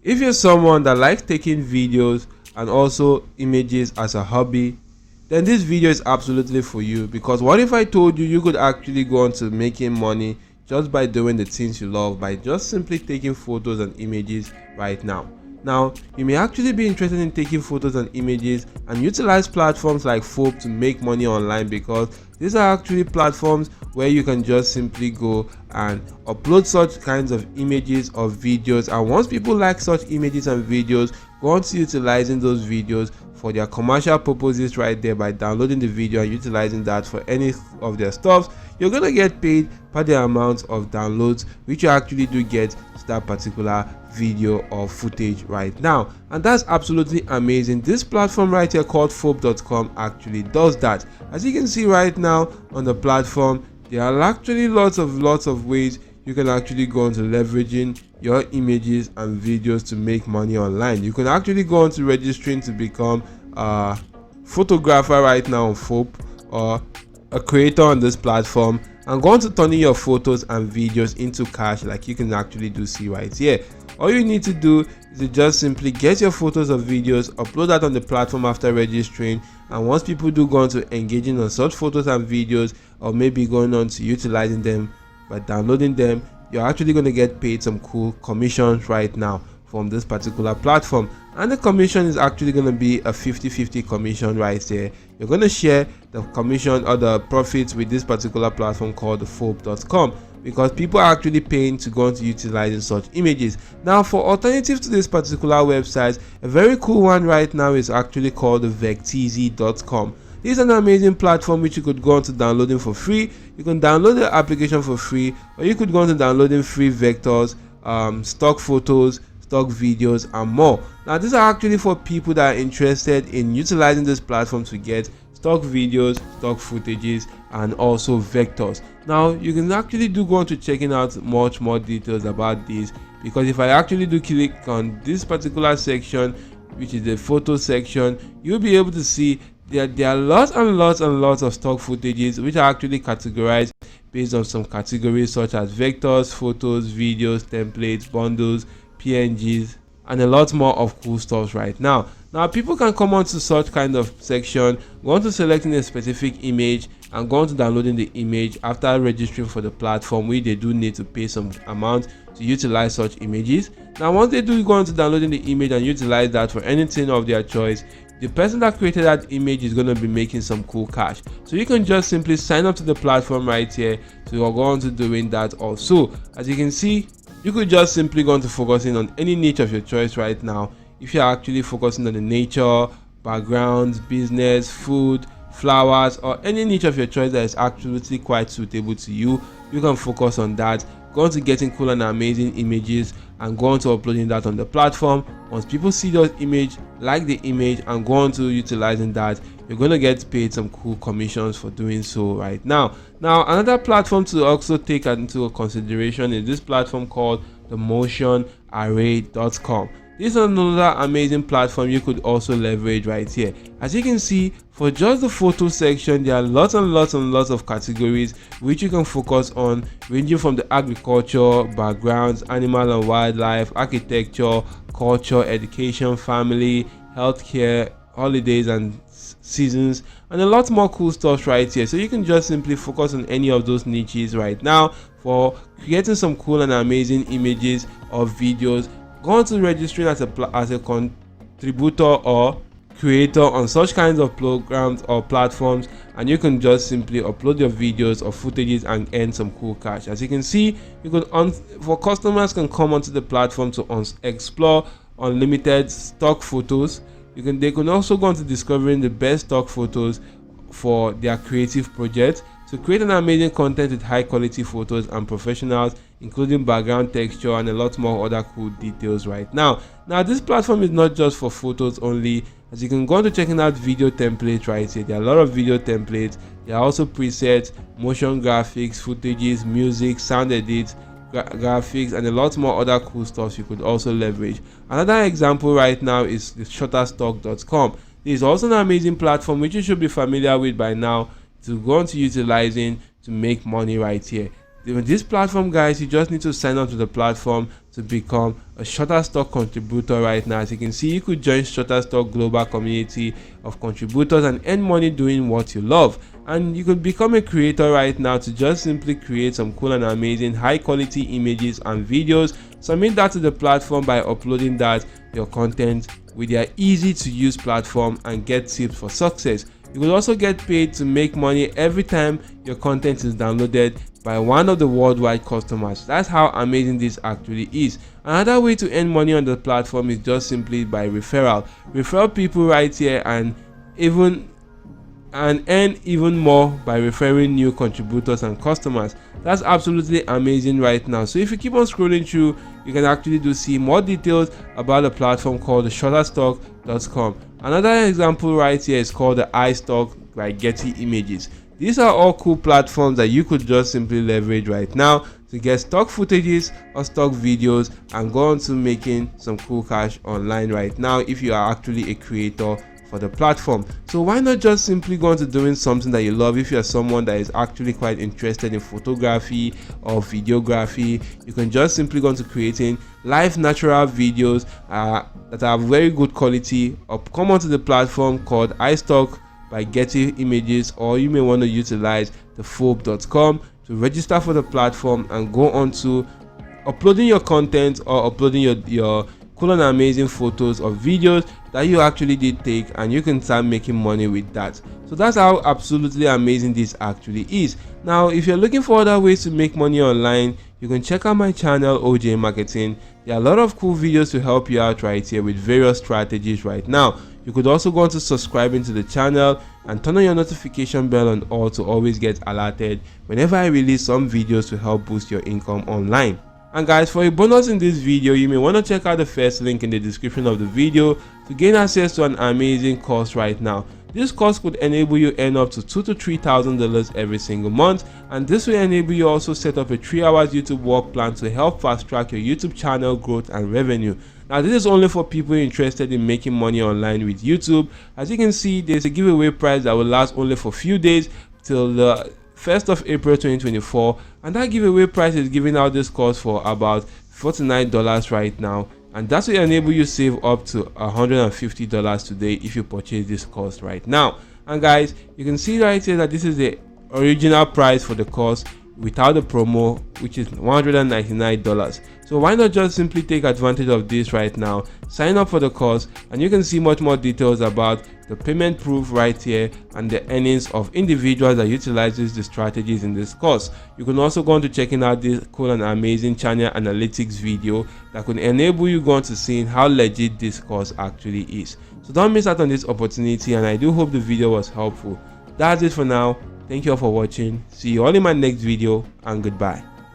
If you're someone that likes taking videos and also images as a hobby, then this video is absolutely for you. Because what if I told you you could actually go on to making money just by doing the things you love, by just simply taking photos and images right now? Now, you may actually be interested in taking photos and images and utilize platforms like Foap to make money online, because these are actually platforms where you can just simply go and upload such kinds of images or videos, and once people like such images and videos, go on to utilizing those videos for their commercial purposes right there by downloading the video and utilizing that for any of their stuffs. You're gonna get paid per the amount of downloads which you actually do get to that particular video or footage right now, and that's absolutely amazing. This platform right here called Foap.com actually does that. As you can see right now on the platform, there are actually lots of ways you can actually go on to leveraging your images and videos to make money online. You can actually go on to registering to become a photographer right now on Foap, or a creator on this platform, and go on to turning your photos and videos into cash, like you can actually do see right here. All you need to do is to just simply get your photos or videos, upload that on the platform after registering, and once people do go on to engaging on such photos and videos, or maybe going on to utilizing them by downloading them, you're actually going to get paid some cool commissions right now from this particular platform. And the commission is actually going to be a 50-50 commission right there. You're going to share the commission or the profits with this particular platform called the Foap.com, because people are actually paying to go on to utilizing such images. Now, for alternatives to this particular website, a very cool one right now is actually called the Vecteezy.com. This is an amazing platform which you could go on to downloading for free. You can download the application for free, or you could go on to downloading free vectors, stock photos, stock videos, and more. Now, these are actually for people that are interested in utilizing this platform to get stock videos, stock footages, and also vectors. Now, you can actually do go on to checking out much more details about this, because if I actually do click on this particular section, which is the photo section, you'll be able to see there are lots and lots of stock footages which are actually categorized based on some categories such as vectors, photos, videos, templates, bundles, PNGs, and a lot more of cool stuff right now. Now, people can come onto such kind of section, go on to selecting a specific image, and go on to downloading the image after registering for the platform, where they do need to pay some amount to utilize such images. Now, once they do go on to downloading the image and utilize that for anything of their choice, the person that created that image is going to be making some cool cash. So you can just simply sign up to the platform right here to go on to doing that also. As you can see, you could just simply go on to focusing on any niche of your choice right now. If you're actually focusing on the nature, backgrounds, business, food, flowers, or any niche of your choice that is absolutely quite suitable to you, you can focus on that. Go on to getting cool and amazing images and go on to uploading that on the platform. Once people see those image, like the image, and go on to utilizing that, you're going to get paid some cool commissions for doing so right now. Now, another platform to also take into consideration is this platform called the motionarray.com. This is another amazing platform you could also leverage right here. As you can see, for just the photo section, there are lots of categories which you can focus on, ranging from the agriculture, backgrounds, animal and wildlife, architecture, culture, education, family, healthcare, holidays and seasons, and a lot more cool stuff right here. So you can just simply focus on any of those niches right now for creating some cool and amazing images or videos. Go on to registering as a contributor or creator on such kinds of programs or platforms, and you can just simply upload your videos or footages and earn some cool cash. As you can see, you can for customers can come onto the platform to explore unlimited stock photos. They can also go on to discovering the best stock photos for their creative projects, to create an amazing content with high quality photos and professionals, including background texture and a lot more other cool details right now. Now, this platform is not just for photos only, as you can go on to checking out video templates right here. There are a lot of video templates. There are also presets, motion graphics, footages, music, sound edits, graphics, and a lot more other cool stuff you could also leverage. Another example right now is the shutterstock.com. This is also an amazing platform which you should be familiar with by now, to go on to utilizing to make money right here. With this platform, guys, you just need to sign up to the platform to become a Shutterstock contributor right now. As you can see, you could join Shutterstock global community of contributors and earn money doing what you love. And you could become a creator right now to just simply create some cool and amazing high quality images and videos. Submit that to the platform by uploading your content with their easy to use platform and get tips for success. You will also get paid to make money every time your content is downloaded by one of the worldwide customers. That's how amazing this actually is. Another way to earn money on the platform is just simply by referral. Refer people right here and earn even more by referring new contributors and customers. That's absolutely amazing right now. So if you keep on scrolling through, you can actually see more details about the platform called the Shutterstock.com. Another example right here is called the iStock by Getty Images. These are all cool platforms that you could just simply leverage right now to get stock footages or stock videos and go on to making some cool cash online right now if you are actually a creator for the platform. So why not just simply go into doing something that you love? If you're someone that is actually quite interested in photography or videography, you can just simply go into creating live natural videos that are very good quality, or come onto the platform called iStock by Getty Images, or you may want to utilize the Foap.com to register for the platform and go on to uploading your content or uploading your cool and amazing photos or videos that you actually did take, and you can start making money with that. So that's how absolutely amazing this actually is. Now if you're looking for other ways to make money online, you can check out my channel OJ Marketing. There are a lot of cool videos to help you out right here with various strategies right now. You could also go on to subscribing to the channel and turn on your notification bell on all to always get alerted whenever I release some videos to help boost your income online. And guys, for a bonus in this video, you may want to check out the first link in the description of the video to gain access to an amazing course right now. This course could enable you earn up to $2,000 to $3,000 every single month, and this will enable you also set up a 3-hour YouTube work plan to help fast track your YouTube channel growth and revenue. Now this is only for people interested in making money online with YouTube. As you can see, there's a giveaway prize that will last only for a few days till the 1st of April 2024, and that giveaway price is giving out this course for about $49 right now, and that will enable you save up to $150 today if you purchase this course right now. And guys, you can see right here that this is the original price for the course without the promo, which is $199. So why not just simply take advantage of this right now, sign up for the course, and you can see much more details about the payment proof right here and the earnings of individuals that utilizes the strategies in this course. You can also go on to checking out this cool and amazing channel analytics video that could enable you go on to seeing how legit this course actually is. So don't miss out on this opportunity, and I do hope the video was helpful. That's it for now. Thank you all for watching. See you all in my next video, and goodbye.